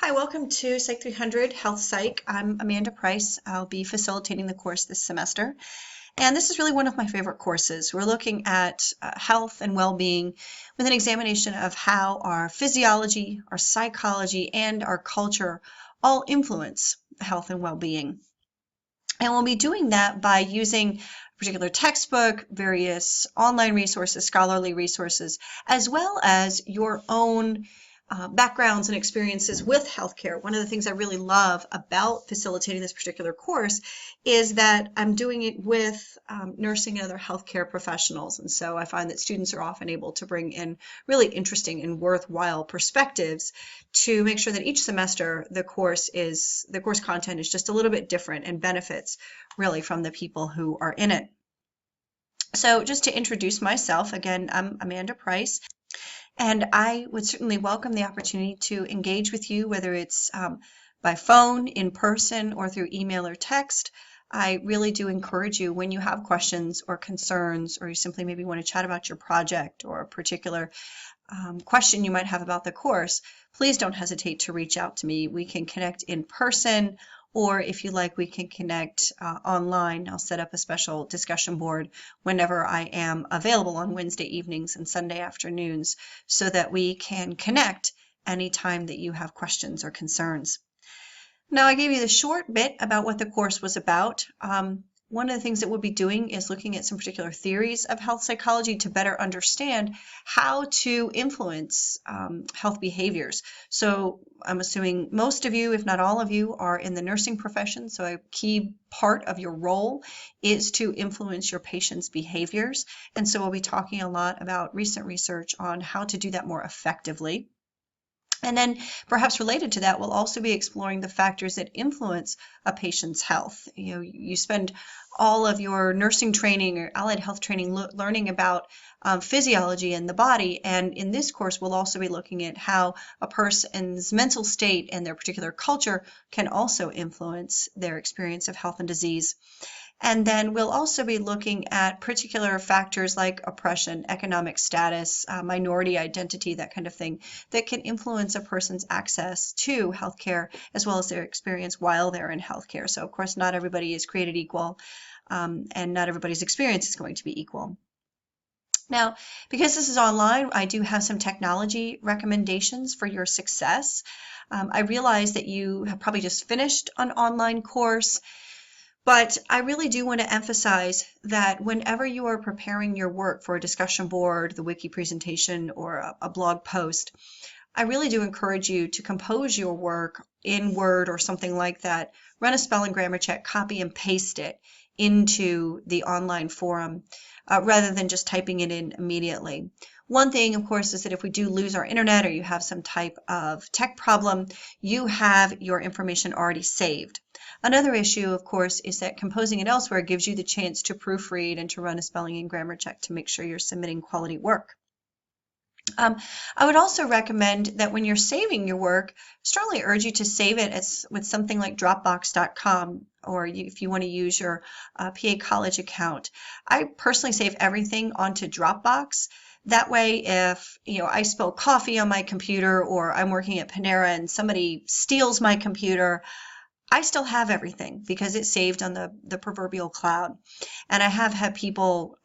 Hi, welcome to Psych 300 Health Psych. I'm Amanda Price. I'll be facilitating the course this semester. And this is really one of my favorite courses. We're looking at health and well-being with an examination of how our physiology, our psychology, and our culture all influence health and well-being. And we'll be doing that by using a particular textbook, various online resources, scholarly resources, as well as your own backgrounds and experiences with healthcare. One of the things I really love about facilitating this particular course is that I'm doing it with nursing and other healthcare professionals. And so I find that students are often able to bring in really interesting and worthwhile perspectives to make sure that each semester the course content is just a little bit different and benefits really from the people who are in it. So just to introduce myself, again, I'm Amanda Price. And I would certainly welcome the opportunity to engage with you, whether it's by phone, in person, or through email or text. I really do encourage you, when you have questions or concerns, or you simply maybe want to chat about your project or a particular question you might have about the course, please don't hesitate to reach out to me. We can connect in person, or if you like, we can connect online. I'll set up a special discussion board whenever I am available on Wednesday evenings and Sunday afternoons so that we can connect anytime that you have questions or concerns. Now, I gave you the short bit about what the course was about. One of the things that we'll be doing is looking at some particular theories of health psychology to better understand how to influence health behaviors. So I'm assuming most of you, if not all of you, are in the nursing profession. So a key part of your role is to influence your patients' behaviors. And so we'll be talking a lot about recent research on how to do that more effectively. And then perhaps related to that, we'll also be exploring the factors that influence a patient's health. You spend all of your nursing training or allied health training learning about physiology and the body. And in this course, we'll also be looking at how a person's mental state and their particular culture can also influence their experience of health and disease. And then we'll also be looking at particular factors like oppression, economic status, minority identity, that kind of thing, that can influence a person's access to healthcare as well as their experience while they're in healthcare. So, of course, not everybody is created equal, and not everybody's experience is going to be equal. Now, because this is online, I do have some technology recommendations for your success. I realize that you have probably just finished an online course, but I really do want to emphasize that whenever you are preparing your work for a discussion board, the wiki presentation, or a blog post, I really do encourage you to compose your work in Word or something like that, run a spelling grammar check, copy and paste it into the online forum rather than just typing it in immediately. One thing, of course, is that if we do lose our internet or you have some type of tech problem, you have your information already saved. Another issue, of course, is that composing it elsewhere gives you the chance to proofread and to run a spelling and grammar check to make sure you're submitting quality work. I would also recommend that when you're saving your work, strongly urge you to save it with something like Dropbox.com, or if you want to use your PA College account. I personally save everything onto Dropbox. That way, if I spill coffee on my computer, or I'm working at Panera and somebody steals my computer, I still have everything because it's saved on the proverbial cloud. And I have had people,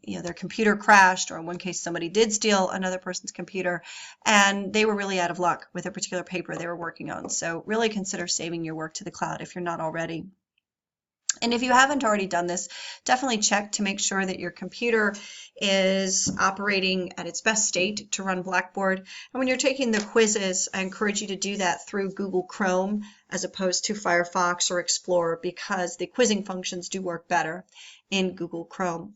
their computer crashed, or in one case somebody did steal another person's computer, and they were really out of luck with a particular paper they were working on. So really consider saving your work to the cloud if you're not already. And if you haven't already done this, definitely check to make sure that your computer is operating at its best state to run Blackboard. And when you're taking the quizzes, I encourage you to do that through Google Chrome as opposed to Firefox or Explorer, because the quizzing functions do work better in Google Chrome.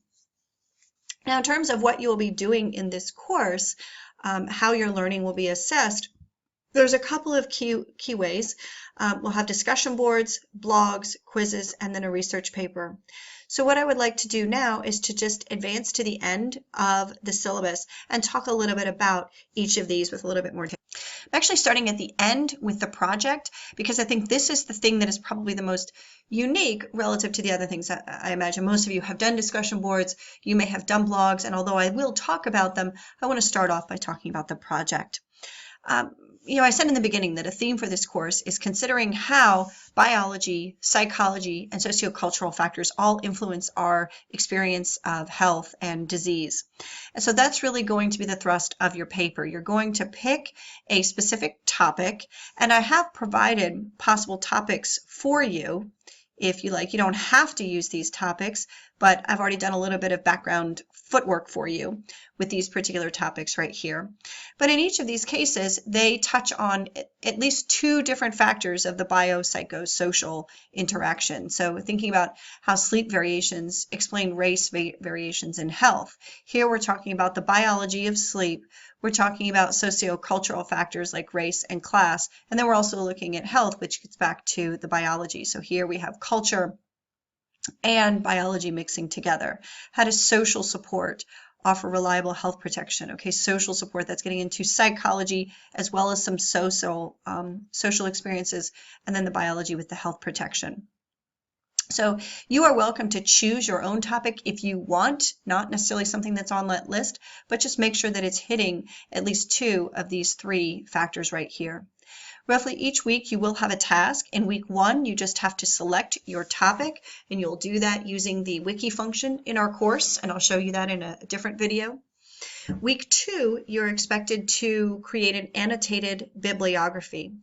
Now, in terms of what you will be doing in this course, how your learning will be assessed, there's a couple of key ways. We'll have discussion boards, blogs, quizzes, and then a research paper. So what I would like to do now is to just advance to the end of the syllabus and talk a little bit about each of these with a little bit more detail. I'm actually starting at the end with the project because I think this is the thing that is probably the most unique relative to the other things. I imagine most of you have done discussion boards, you may have done blogs, and although I will talk about them, I want to start off by talking about the project. I said in the beginning that a theme for this course is considering how biology, psychology, and sociocultural factors all influence our experience of health and disease. And so that's really going to be the thrust of your paper. You're going to pick a specific topic, and I have provided possible topics for you if you like. You don't have to use these topics, but I've already done a little bit of background footwork for you with these particular topics right here. But in each of these cases, they touch on at least two different factors of the biopsychosocial interaction. So thinking about how sleep variations explain race variations in health. Here we're talking about the biology of sleep. We're talking about sociocultural factors like race and class. And then we're also looking at health, which gets back to the biology. So here we have culture and biology mixing together. How does social support offer reliable health protection? Okay, social support, that's getting into psychology as well as some social experiences, and then the biology with the health protection. So you are welcome to choose your own topic if you want, not necessarily something that's on that list, but just make sure that it's hitting at least two of these three factors right here. Roughly each week you will have a task. In week 1, you just have to select your topic, and you'll do that using the wiki function in our course, and I'll show you that in a different video. Week 2, you're expected to create an annotated bibliography.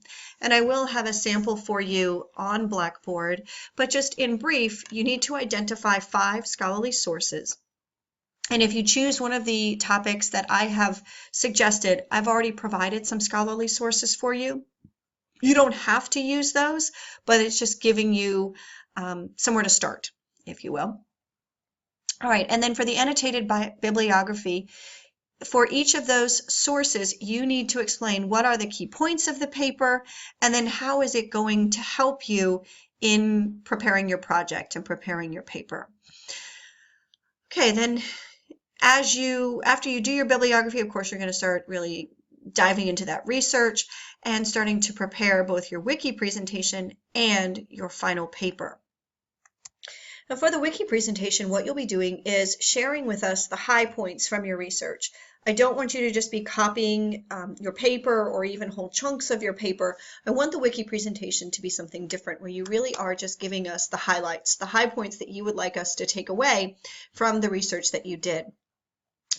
And I will have a sample for you on Blackboard, but just in brief, you need to identify 5 scholarly sources. And if you choose one of the topics that I have suggested, I've already provided some scholarly sources for you. You don't have to use those, but it's just giving you somewhere to start, if you will. All right, and then for the annotated bibliography, for each of those sources, you need to explain what are the key points of the paper, and then how is it going to help you in preparing your project and preparing your paper. Okay, then after you do your bibliography, of course, you're going to start really diving into that research and starting to prepare both your wiki presentation and your final paper. Now for the wiki presentation, what you'll be doing is sharing with us the high points from your research. I don't want you to just be copying your paper or even whole chunks of your paper. I want the wiki presentation to be something different, where you really are just giving us the highlights, the high points that you would like us to take away from the research that you did.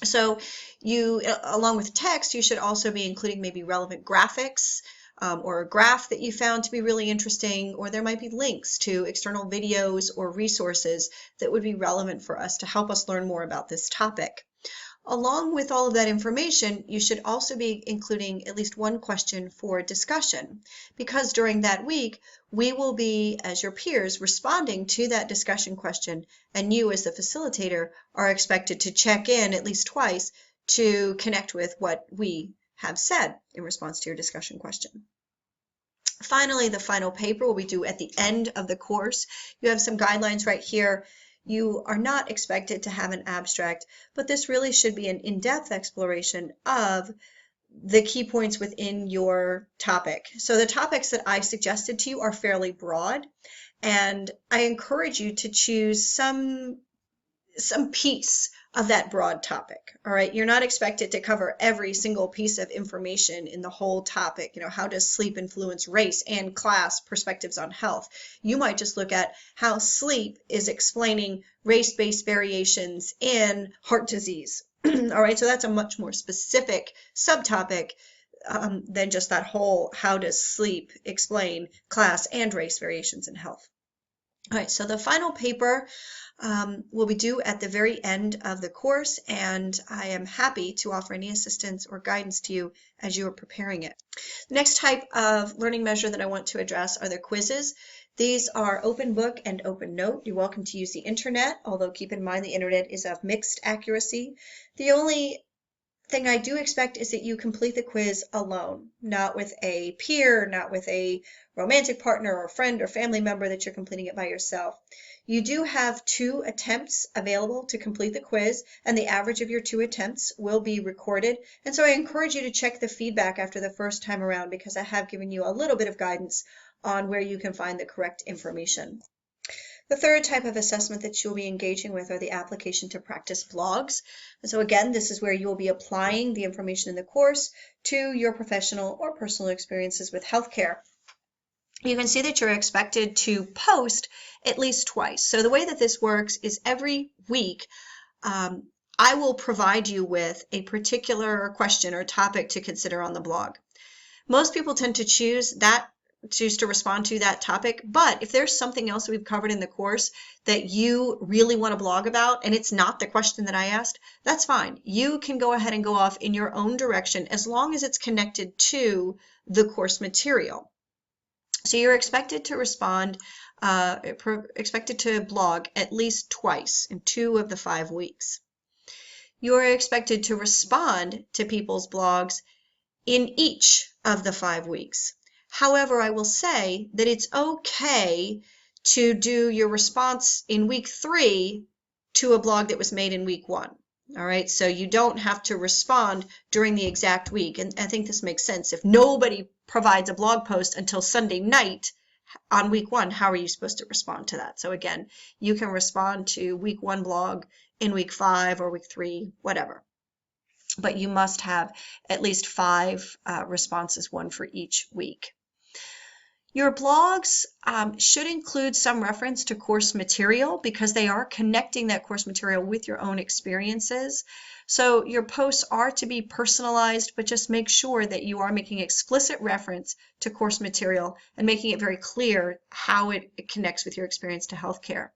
So you, along with text, you should also be including maybe relevant graphics, or a graph that you found to be really interesting, or there might be links to external videos or resources that would be relevant for us to help us learn more about this topic. Along with all of that information, you should also be including at least one question for discussion, because during that week, we will be, as your peers, responding to that discussion question, and you as the facilitator are expected to check in at least twice to connect with what we have said in response to your discussion question. Finally, the final paper will be due at the end of the course. You have some guidelines right here. You are not expected to have an abstract, but this really should be an in-depth exploration of the key points within your topic. So the topics that I suggested to you are fairly broad, and I encourage you to choose some piece of that broad topic. All right, you're not expected to cover every single piece of information in the whole topic. How does sleep influence race and class perspectives on health? You might just look at how sleep is explaining race-based variations in heart disease. All right, so that's a much more specific subtopic than just that whole how does sleep explain class and race variations in health. All right, so the final paper will be due at the very end of the course, and I am happy to offer any assistance or guidance to you as you are preparing it. The next type of learning measure that I want to address are the quizzes. These are open book and open note. You're welcome to use the internet, although keep in mind the internet is of mixed accuracy. The only thing I do expect is that you complete the quiz alone, not with a peer, not with a romantic partner or friend or family member, that you're completing it by yourself. You do have 2 attempts available to complete the quiz, and the average of your 2 attempts will be recorded. And so I encourage you to check the feedback after the first time around, because I have given you a little bit of guidance on where you can find the correct information. The third type of assessment that you'll be engaging with are the application to practice blogs. And so again, this is where you'll be applying the information in the course to your professional or personal experiences with healthcare. You can see that you're expected to post at least twice. So the way that this works is every week, I will provide you with a particular question or topic to consider on the blog. Most people tend to choose to respond to that topic, but if there's something else we've covered in the course that you really want to blog about and it's not the question that I asked, that's fine. You can go ahead and go off in your own direction as long as it's connected to the course material. So you're expected to respond, expected to blog at least twice in 2 of the 5 weeks. You're expected to respond to people's blogs in each of the 5 weeks. However, I will say that it's okay to do your response in week 3 to a blog that was made in week 1. All right, so you don't have to respond during the exact week. And I think this makes sense. If nobody provides a blog post until Sunday night on week 1, how are you supposed to respond to that? So again, you can respond to week 1 blog in week 5 or week 3, whatever. But you must have at least 5 responses, 1 for each week. Your blogs should include some reference to course material because they are connecting that course material with your own experiences. So your posts are to be personalized, but just make sure that you are making explicit reference to course material and making it very clear how it connects with your experience to healthcare.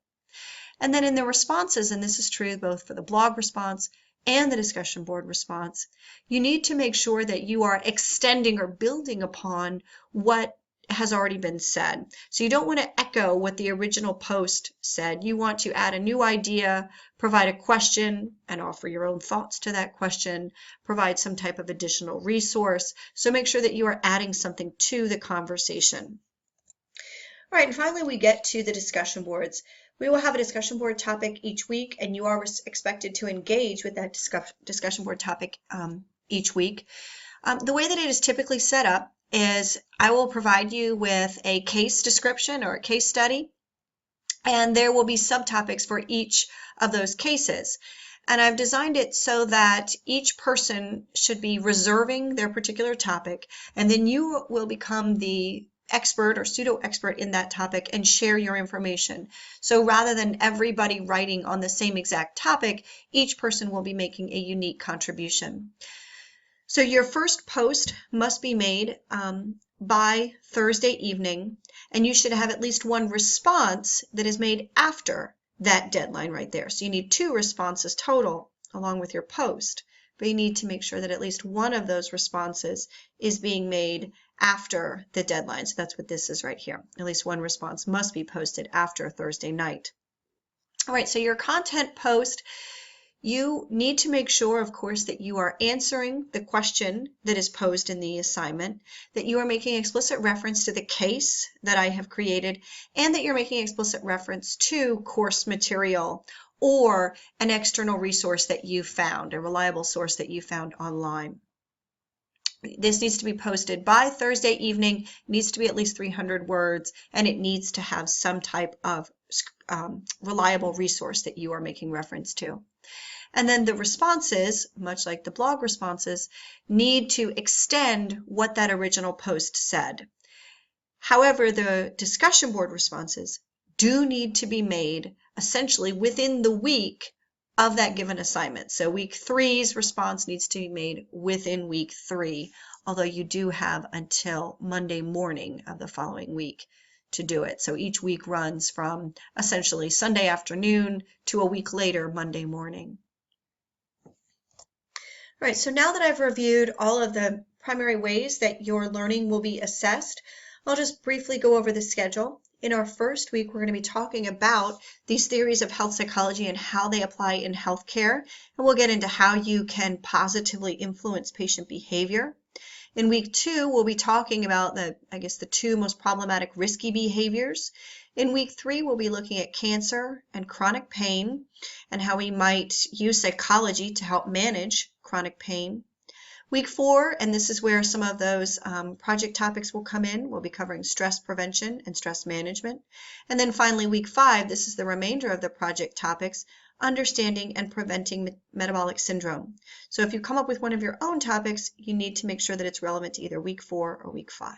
And then in the responses, and this is true both for the blog response and the discussion board response, you need to make sure that you are extending or building upon what has already been said. So you don't want to echo what the original post said. You want to add a new idea, provide a question, and offer your own thoughts to that question, provide some type of additional resource. So make sure that you are adding something to the conversation. All right, and finally we get to the discussion boards. We will have a discussion board topic each week, and you are expected to engage with that discussion board topic each week. The way that it is typically set up is I will provide you with a case description or a case study, and there will be subtopics for each of those cases. And I've designed it so that each person should be reserving their particular topic, and then you will become the expert or pseudo-expert in that topic and share your information. So rather than everybody writing on the same exact topic, each person will be making a unique contribution. So your first post must be made by Thursday evening, and you should have at least 1 response that is made after that deadline right there. So you need 2 responses total along with your post, but you need to make sure that at least 1 of those responses is being made after the deadline. So that's what this is right here. At least 1 response must be posted after Thursday night. All right, so your content post, you need to make sure, of course, that you are answering the question that is posed in the assignment, that you are making explicit reference to the case that I have created, and that you're making explicit reference to course material or an external resource that you found, a reliable source that you found online. This needs to be posted by Thursday evening, it needs to be at least 300 words, and it needs to have some type of reliable resource that you are making reference to. And then the responses, much like the blog responses, need to extend what that original post said. However, the discussion board responses do need to be made essentially within the week of that given assignment. So week 3's response needs to be made within week 3, although you do have until Monday morning of the following week to do it. So each week runs from essentially Sunday afternoon to a week later, Monday morning. All right, so now that I've reviewed all of the primary ways that your learning will be assessed, I'll just briefly go over the schedule. In our first week, we're going to be talking about these theories of health psychology and how they apply in healthcare, and we'll get into how you can positively influence patient behavior. In week 2, we'll be talking about the 2 most problematic risky behaviors. In week 3, we'll be looking at cancer and chronic pain and how we might use psychology to help manage chronic pain. Week 4, and this is where some of those project topics will come in. We'll be covering stress prevention and stress management. And then finally, week 5, this is the remainder of the project topics, understanding and preventing metabolic syndrome. So if you come up with one of your own topics, you need to make sure that it's relevant to either week 4 or week 5.